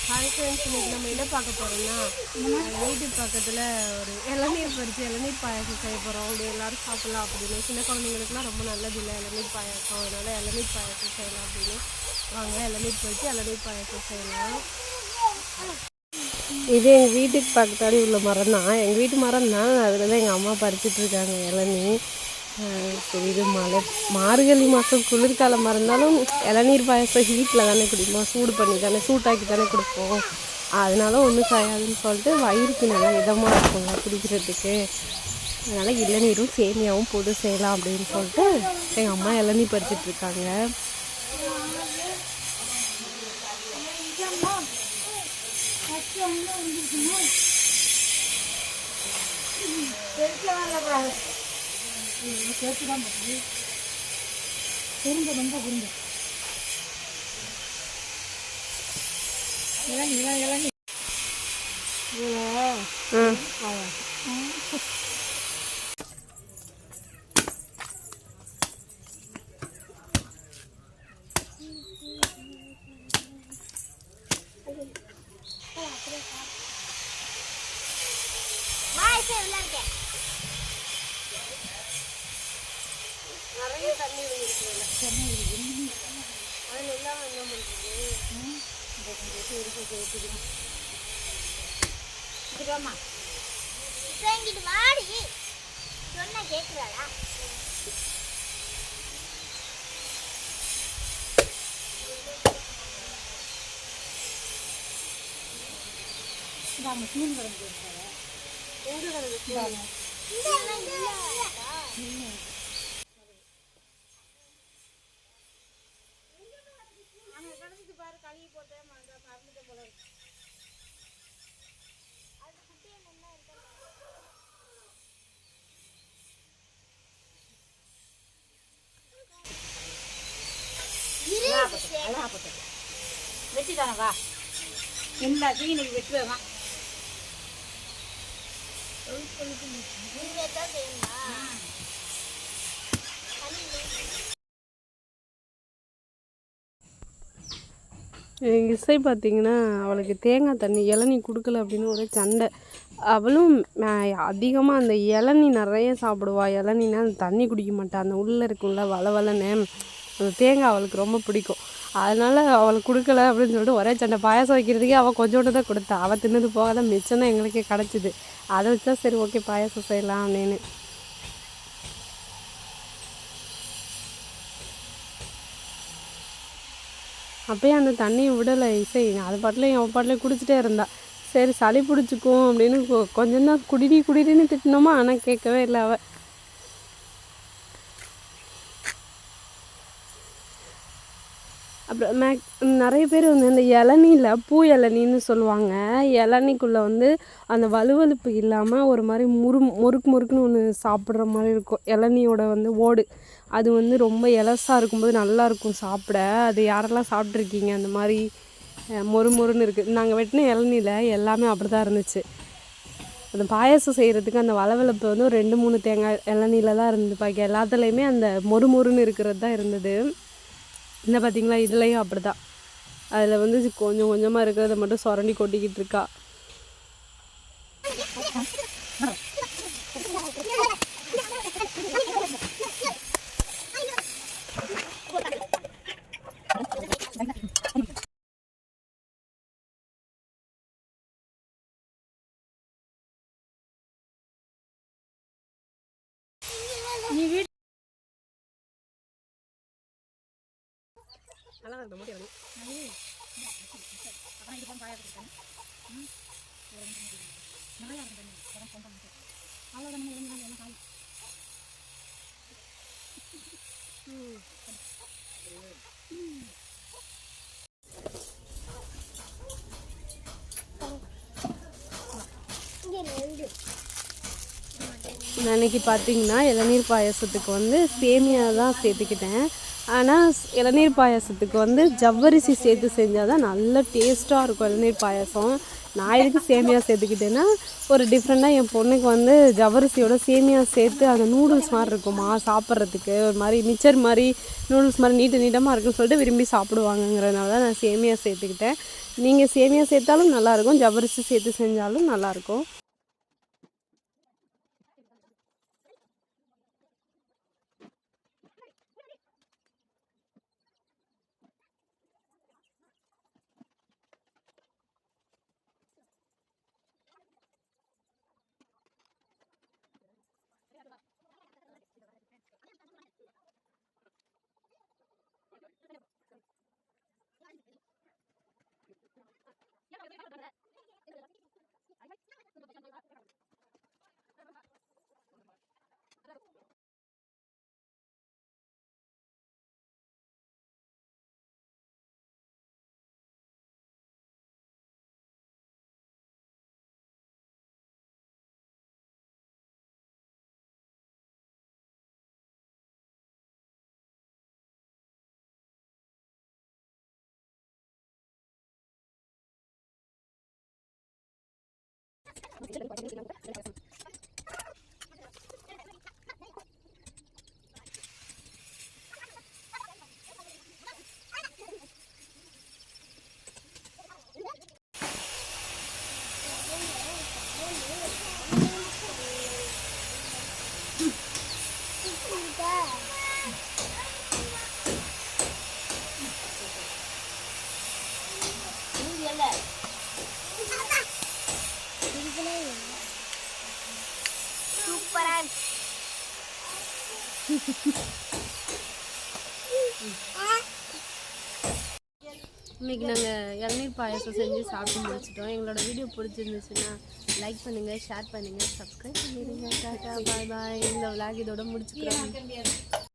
Hi friends, இன்றைக்கி நம்ம என்ன பார்க்க போகிறோம்னா வீட்டுக்கு பக்கத்தில் ஒரு இளநீர் பறித்து இளநீர் பாயாசம் செய்ய போகிறோம். அப்படி எல்லோரும் சாப்பிட்லாம் அப்படின்னு. சின்ன குழந்தைங்களுக்குலாம் ரொம்ப நல்லது இல்லை இளநீர் பாயாசம். அதனால் இளநீர் பாயாசம் செய்யலாம் அப்படின்னு. வாங்க இளநீர் பறித்து இளநீர் பாயாசம் செய்யலாம். இது எங்கள் வீட்டுக்கு பக்கத்தாடி உள்ள மரம் தான். எங்கள் வீட்டு மரம் தான். அதில் தான் எங்கள் அம்மா பறிச்சிட்ருக்காங்க இளநீர். சரி, இது மார்கழி மாதம் குளிர்காலமாக இருந்தாலும் இளநீர் பாயசம் ஹீட்டில் தானே குடிப்போம், சூடு பண்ணி தானே சூட்டாக்கி தானே கொடுப்போம். அதனால ஒன்றும் செய்யாதுன்னு சொல்லிட்டு வயிறுக்கு நல்லா இதமாக இருக்குங்க குடிக்கிறதுக்கு. அதனால் இளநீரும் சேமியாவும் போட்டு செய்யலாம் அப்படின்னு சொல்லிட்டு எங்கள் அம்மா இளநீர் பறிச்சிட்ருக்காங்க. சேர்த்து தான் போட்டு குறும்ப ரொம்ப குறும்ப இளநீ இளநீ நிறைய தண்ணி விழுந்துருக்குல்ல, அதில் எல்லாம் என்ன பண்ணுறது வாடி சொன்ன கேட்குறாளா? மீன் கிடந்து எங்கே கிடந்து பாரு, கழுவி போட்டேன் மறந்துட்டு போல இருக்கு. அது குட்டியை நல்லா இருக்கு. வெட்டி தானவா எல்லாத்தையும் இன்னைக்கு வெட்டுவேன். எங்கள் இசை பார்த்திங்கன்னா அவளுக்கு தேங்காய் தண்ணி இளநீ கொடுக்கல அப்படின்னு ஒரே சண்டை. அவளும் அதிகமாக அந்த இளநீ நிறைய சாப்பிடுவாள். இளநீனா அந்த தண்ணி குடிக்க மாட்டாள். அந்த உள்ளே இருக்கும்ல வளவலன்னு அந்த தேங்காய் அவளுக்கு ரொம்ப பிடிக்கும். அதனால் அவளுக்கு கொடுக்கல அப்படின்னு சொல்லிட்டு ஒரே சண்டை. பாயாசம் வைக்கிறதுக்கே அவள் கொஞ்சோண்டு தான் கொடுத்தா. அவள் தின்னது போக தான் மிச்சம்னா எங்களுக்கே கிடச்சிது. அதை வச்சா சரி ஓகே பாயாசம் செய்யலாம் அப்படின்னு. அப்போயே அந்த தண்ணியை விடலை இசை. அது பாட்டில் அவன் பாட்டில் குடிச்சிட்டே இருந்தா. சரி சளி பிடிச்சிக்கும் அப்படின்னு கொஞ்சம் தான் குடின்னு திட்டினோமா, ஆனால் கேட்கவே இல்லை அவள். அப்புறம் நிறைய பேர் வந்து இந்த இளநீல பூ இளநின்னு சொல்லுவாங்க. இளநிக்குள்ளே வந்து அந்த வலுவலுப்பு இல்லாமல் ஒரு மாதிரி முறுக்குன்னு ஒன்று சாப்பிட்ற மாதிரி இருக்கும். இளநியோட வந்து ஓடு அது வந்து ரொம்ப இலசாக இருக்கும்போது நல்லாயிருக்கும் சாப்பிட. அது யாரெல்லாம் சாப்பிட்ருக்கீங்க? அந்த மாதிரி மொறுன்னு இருக்குது. நாங்கள் வெட்டின இளநில எல்லாமே அப்படி தான் இருந்துச்சு. அந்த பாயாசம் செய்கிறதுக்கு அந்த வளவளப்பு வந்து ஒரு 2-3 தேங்காய் இளநில தான் இருந்தது. பாக்கி எல்லாத்துலேயுமே அந்த மொறுன்னு இருக்கிறது தான் இருந்தது. இந்த பார்த்திங்களா, இதுலேயும் அப்படி தான். அதில் வந்து கொஞ்சம் கொஞ்சமாக இருக்கிறத மட்டும் சுரண்டி கொட்டிக்கிட்டு இருக்கா. நீ வீட்டு நல்லா இருக்கு மூட்டை வந்து அப்புறம் இது பாயா கொடுத்தேன். நிறையா இருக்கு அவ்வளோதான் எல்லாம் காய். அன்றைக்கி பார்த்திங்கன்னா இளநீர் பாயாசத்துக்கு வந்து சேமியா தான் சேர்த்துக்கிட்டேன். ஆனால் இளநீர் பாயாசத்துக்கு வந்து ஜவ்வரிசி சேர்த்து செஞ்சால் தான் நல்ல டேஸ்ட்டாக இருக்கும் இளநீர் பாயாசம். நான் எதுக்கு சேமியா சேர்த்துக்கிட்டேன்னா, ஒரு டிஃப்ரெண்ட்டாக என் பொண்ணுக்கு வந்து ஜவ்வரிசியோட சேமியா சேர்த்து அந்த நூடுல்ஸ் மாதிரி இருக்குமா சாப்பிட்றதுக்கு, ஒரு மாதிரி மிச்சர் மாதிரி நூடுல்ஸ் மாதிரி நீட்டமாக இருக்குன்னு சொல்லிட்டு விரும்பி சாப்பிடுவாங்கங்கிறதுனால தான் நான் சேமியா சேர்த்துக்கிட்டேன். நீங்கள் சேமியா சேர்த்தாலும் நல்லாயிருக்கும், ஜவ்வரிசி சேர்த்து செஞ்சாலும் நல்லாயிருக்கும். இன்றைக்கி நாங்கள் இளநீர் பாயாசம் செஞ்சு சாப்பிட்டு முடிச்சிட்டோம். எங்களோட வீடியோ பிடிச்சிருந்துச்சுன்னா லைக் பண்ணுங்கள், ஷேர் பண்ணுங்கள், சப்ஸ்கிரைப் பண்ணிடுங்க. டாட்டா பாய் பாய். இந்த விளாக் இதோட முடிச்சுக்கிறோம்.